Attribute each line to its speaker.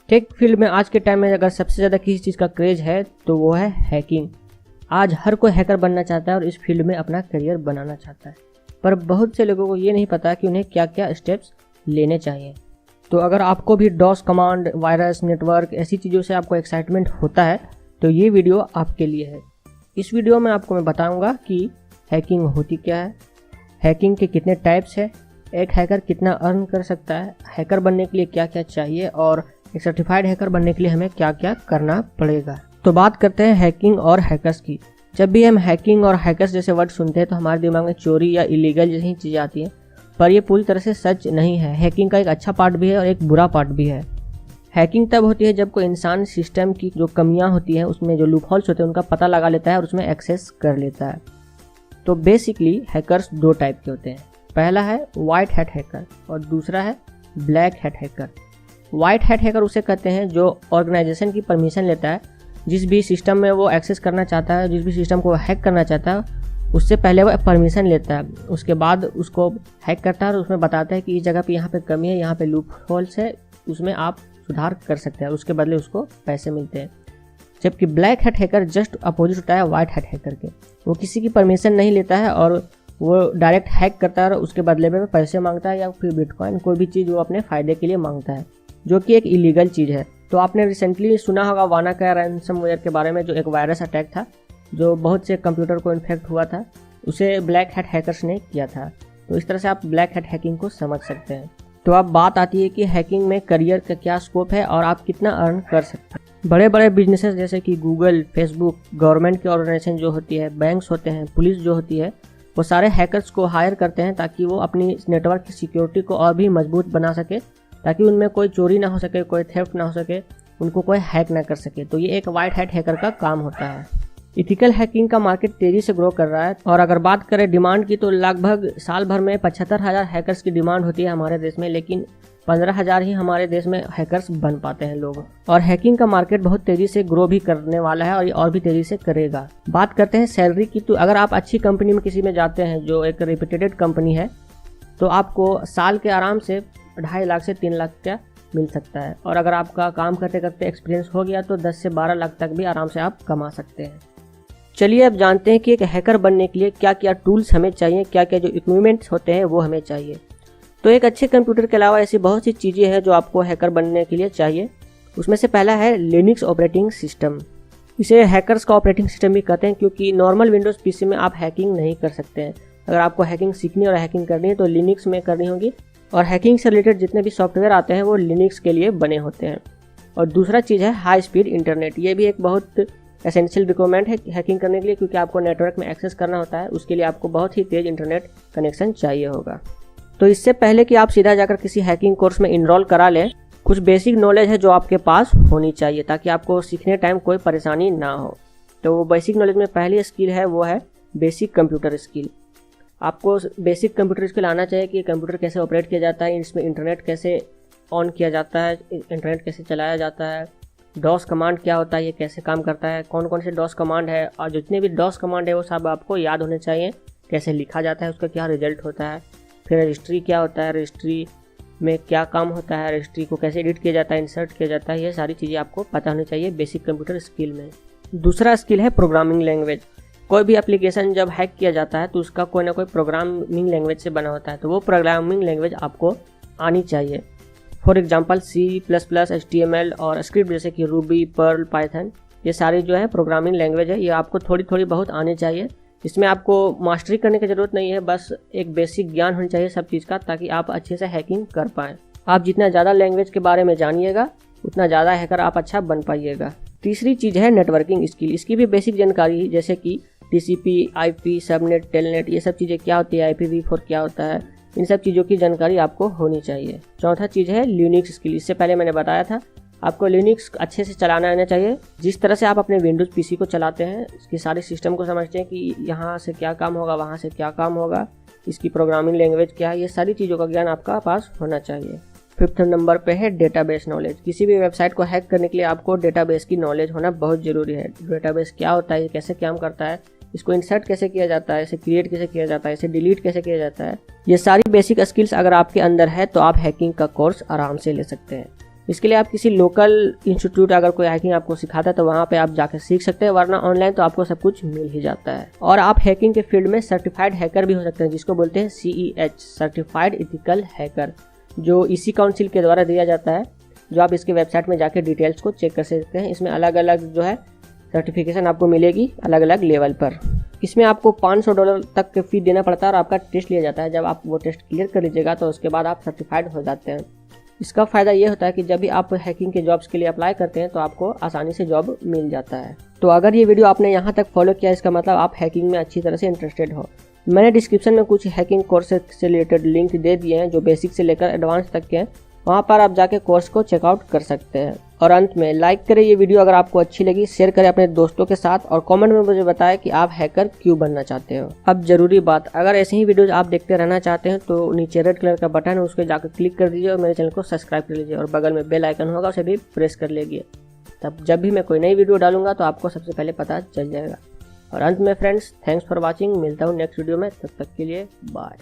Speaker 1: Tech field में आज के टाइम में अगर सबसे ज़्यादा किसी चीज़ का क्रेज है तो वो है हैकिंग। आज हर कोई हैकर बनना चाहता है और इस फील्ड में अपना करियर बनाना चाहता है, पर बहुत से लोगों को ये नहीं पता कि उन्हें क्या क्या स्टेप्स लेने चाहिए। तो अगर आपको भी डॉस कमांड, वायरस, नेटवर्क ऐसी चीज़ों से आपको एक्साइटमेंट होता है तो ये वीडियो आपके लिए है। इस वीडियो में आपको मैं बताऊंगा कि हैकिंग होती क्या है, हैकिंग के कितने टाइप्स है, एक हैकर कितना अर्न कर सकता है, हैकर बनने के लिए क्या क्या चाहिए और एक सर्टिफाइड हैकर बनने के लिए हमें क्या क्या करना पड़ेगा। तो बात करते हैं हैकिंग और हैकर्स की। जब भी हम हैकिंग और हैकर्स जैसे वर्ड सुनते हैं तो हमारे दिमाग में चोरी या इलीगल जैसी चीज़ें आती हैं, पर ये पूरी तरह से सच नहीं है। हैकिंग का एक अच्छा पार्ट भी है और एक बुरा पार्ट भी है। हैकिंग तब होती है जब कोई इंसान सिस्टम की जो कमियां होती हैं, उसमें जो लूपहोल्स होते हैं उनका पता लगा लेता है और उसमें एक्सेस कर लेता है। तो बेसिकली हैकर्स दो टाइप के होते हैं। पहला है वाइट हैट हैकर और दूसरा है black hat hacker. White hat hacker उसे कहते हैं जो ऑर्गेनाइजेशन की परमिशन लेता है, जिस भी सिस्टम में वो एक्सेस करना चाहता है, जिस भी सिस्टम को हैक करना चाहता है, उससे पहले वो परमिशन लेता है, उसके बाद उसको हैक करता है और उसमें बताता है कि इस जगह पे यहाँ पे कमी है, यहाँ पे लूप होल्स है, उसमें आप सुधार कर सकते हैं, उसके बदले उसको पैसे मिलते हैं। जबकि black hat hacker just opposite होता है वाइट हैट हैकर के। वो किसी की परमिशन नहीं लेता है और वो डायरेक्ट हैक करता है और उसके बदले में पैसे मांगता है या फिर बिटकॉइन, कोई भी चीज़ वो अपने फ़ायदे के लिए मांगता है, जो कि एक इलीगल चीज़ है। तो आपने रिसेंटली सुना होगा वानाका रैंसमवेयर के बारे में, जो एक वायरस अटैक था जो बहुत से कंप्यूटर को इन्फेक्ट हुआ था, उसे ब्लैक हैट हैकर्स ने किया था। तो इस तरह से आप ब्लैक हैट हैकिंग को समझ सकते हैं। तो अब बात आती है कि हैकिंग में करियर का क्या स्कोप है और आप कितना अर्न कर सकते हैं। बड़े बड़े बिजनेसेस जैसे कि गूगल, फेसबुक, गवर्नमेंट की ऑर्गेनाइजेशन जो होती है, बैंक्स होते हैं, पुलिस जो होती है, वो सारे हैकर्स को हायर करते हैं ताकि वो अपनी नेटवर्क की सिक्योरिटी को और भी मजबूत बना सके, ताकि उनमें कोई चोरी ना हो सके, कोई थेफ्ट ना हो सके, उनको कोई हैक ना कर सके। तो ये एक वाइट हैट हैकर का काम होता है। इथिकल हैकिंग का मार्केट तेज़ी से ग्रो कर रहा है और अगर बात करें डिमांड की तो लगभग साल भर में 75,000 हैकर्स की डिमांड होती है हमारे देश में, लेकिन 15,000 ही हमारे देश में हैकर्स बन पाते हैं लोग। और हैकिंग का मार्केट बहुत तेज़ी से ग्रो भी करने वाला है और ये और भी तेज़ी से करेगा। बात करते हैं सैलरी की। तो अगर आप अच्छी कंपनी में किसी में जाते हैं जो एक रेप्यूटेड कंपनी है, तो आपको साल के आराम से 2.5 लाख से 3 लाख का मिल सकता है। और अगर आपका काम करते करते एक्सपीरियंस हो गया तो 10 से 12 लाख तक भी आराम से आप कमा सकते हैं। चलिए अब जानते हैं कि एक हैकर बनने के लिए क्या क्या टूल्स हमें चाहिए, क्या क्या जो इक्विपमेंट्स होते हैं वो हमें चाहिए। तो एक अच्छे कंप्यूटर के अलावा ऐसी बहुत सी चीज़ें हैं जो आपको हैकर बनने के लिए चाहिए। उसमें से पहला है लिनक्स ऑपरेटिंग सिस्टम। इसे हैकर्स का ऑपरेटिंग सिस्टम भी कहते हैं, क्योंकि नॉर्मल विंडोज़ पीसी में आप हैकिंग नहीं कर सकते हैं। अगर आपको हैकिंग सीखनी और हैकिंग करनी है तो लिनक्स में करनी होगी, और हैकिंग से रिलेटेड जितने भी सॉफ्टवेयर आते हैं वो लिनक्स के लिए बने होते हैं। और दूसरा चीज़ है हाई स्पीड इंटरनेट। ये भी एक बहुत एसेंशियल रिक्वायरमेंट है हैकिंग करने के लिए, क्योंकि आपको नेटवर्क में एक्सेस करना होता है, उसके लिए आपको बहुत ही तेज़ इंटरनेट कनेक्शन चाहिए होगा। तो इससे पहले कि आप सीधा जाकर किसी हैकिंग कोर्स में इनरोल करा लें, कुछ बेसिक नॉलेज है जो आपके पास होनी चाहिए ताकि आपको सीखने टाइम कोई परेशानी ना हो। तो वो बेसिक नॉलेज में पहली स्किल है वो है बेसिक कंप्यूटर स्किल। आपको बेसिक कंप्यूटर स्किल आना चाहिए कि कंप्यूटर कैसे ऑपरेट किया जाता है, इसमें इंटरनेट कैसे ऑन किया जाता है, इंटरनेट कैसे चलाया जाता है, डॉस कमांड क्या होता है, ये कैसे काम करता है, कौन कौन से डॉस कमांड है, और जितने भी डॉस कमांड है वो सब आपको याद होने चाहिए, कैसे लिखा जाता है, उसका क्या रिजल्ट होता है, फिर रजिस्ट्री क्या होता है, रजिस्ट्री में क्या काम होता है, रजिस्ट्री को कैसे एडिट किया जाता है, इंसर्ट किया जाता है, ये सारी चीज़ें आपको पता होनी चाहिए बेसिक कंप्यूटर स्किल में। दूसरा स्किल है प्रोग्रामिंग लैंग्वेज। कोई भी एप्लीकेशन जब हैक किया जाता है तो उसका कोई ना कोई प्रोग्रामिंग लैंग्वेज से बना होता है, तो वो प्रोग्रामिंग लैंग्वेज आपको आनी चाहिए। फॉर एग्जांपल C++, HTML और स्क्रिप्ट जैसे कि रूबी, पर्ल, पाइथन, ये सारी जो है प्रोग्रामिंग लैंग्वेज है, ये आपको थोड़ी थोड़ी बहुत आनी चाहिए। इसमें आपको मास्टरी करने की ज़रूरत नहीं है, बस एक बेसिक ज्ञान होनी चाहिए सब चीज़ का, ताकि आप अच्छे से हैकिंग कर पाएँ। आप जितना ज़्यादा लैंग्वेज के बारे में जानिएगा उतना ज़्यादा हैकर आप अच्छा बन पाइएगा। तीसरी चीज़ है नेटवर्किंग स्किल। इसकी भी बेसिक जानकारी जैसे कि TCP, IP, सबनेट, टेलनेट, ये सब चीज़ें क्या होती है, IPv4 क्या होता है, इन सब चीज़ों की जानकारी आपको होनी चाहिए। चौथा चीज़ है लिनक्स स्किल। इससे पहले मैंने बताया था आपको लिनक्स अच्छे से चलाना आना चाहिए। जिस तरह से आप अपने विंडोज़ पीसी को चलाते हैं, इसके सारे सिस्टम को समझते हैं कि यहाँ से क्या काम होगा, वहाँ से क्या काम होगा, इसकी प्रोग्रामिंग लैंग्वेज क्या है, ये सारी चीज़ों का ज्ञान आपका पास होना चाहिए। 5th नंबर पे है डेटाबेस नॉलेज। किसी भी वेबसाइट को हैक करने के लिए आपको डेटाबेस की नॉलेज होना बहुत ज़रूरी है। डेटाबेस क्या होता है, कैसे काम करता है, इसको इंसर्ट कैसे किया जाता है, इसे क्रिएट कैसे किया जाता है, इसे डिलीट कैसे किया जाता है, ये सारी बेसिक स्किल्स अगर आपके अंदर है तो आप हैकिंग का कोर्स आराम से ले सकते हैं। इसके लिए आप किसी लोकल इंस्टीट्यूट अगर कोई हैकिंग आपको सिखाता है तो वहाँ पे आप जाकर सीख सकते हैं, वरना ऑनलाइन तो आपको सब कुछ मिल ही जाता है। और आप हैकिंग के फील्ड में सर्टिफाइड हैकर भी हो सकते हैं, जिसको बोलते हैं CEH, सर्टिफाइड इथिकल हैकर, जो इसी काउंसिल के द्वारा दिया जाता है, जो आप इसके वेबसाइट में जाकर डिटेल्स को चेक कर सकते हैं। इसमें अलग अलग जो है सर्टिफिकेशन आपको मिलेगी अलग अलग लेवल पर। इसमें आपको $500 तक के फी देना पड़ता है और आपका टेस्ट लिया जाता है। जब आप वो टेस्ट क्लियर कर लीजिएगा तो उसके बाद आप सर्टिफाइड हो जाते हैं। इसका फ़ायदा ये होता है कि जब भी आप हैकिंग के जॉब्स के लिए अप्लाई करते हैं तो आपको आसानी से जॉब मिल जाता है। तो अगर ये वीडियो आपने यहाँ तक फॉलो किया, इसका मतलब आप हैकिंग में अच्छी तरह से इंटरेस्टेड हो। मैंने डिस्क्रिप्शन में कुछ हैकिंग कोर्स से रिलेटेड लिंक दे दिए हैं जो बेसिक से लेकर एडवांस तक के हैं, वहाँ पर आप जाके कोर्स को चेकआउट कर सकते हैं। और अंत में लाइक करें ये वीडियो अगर आपको अच्छी लगी, शेयर करें अपने दोस्तों के साथ और कमेंट में मुझे बताएं कि आप हैकर क्यों बनना चाहते हो। अब जरूरी बात, अगर ऐसे ही वीडियोज आप देखते रहना चाहते हैं तो नीचे रेड कलर का बटन है, उस पर जाकर क्लिक कर दीजिए और मेरे चैनल को सब्सक्राइब कर लीजिए और बगल में बेल आइकन होगा उसे भी प्रेस कर लीजिए। तब जब भी मैं कोई नई वीडियो डालूंगा तो आपको सबसे पहले पता चल जाएगा। और अंत में फ्रेंड्स, थैंक्स फॉर वॉचिंग। मिलता हूँ नेक्स्ट वीडियो में, तब तक के लिए बाय।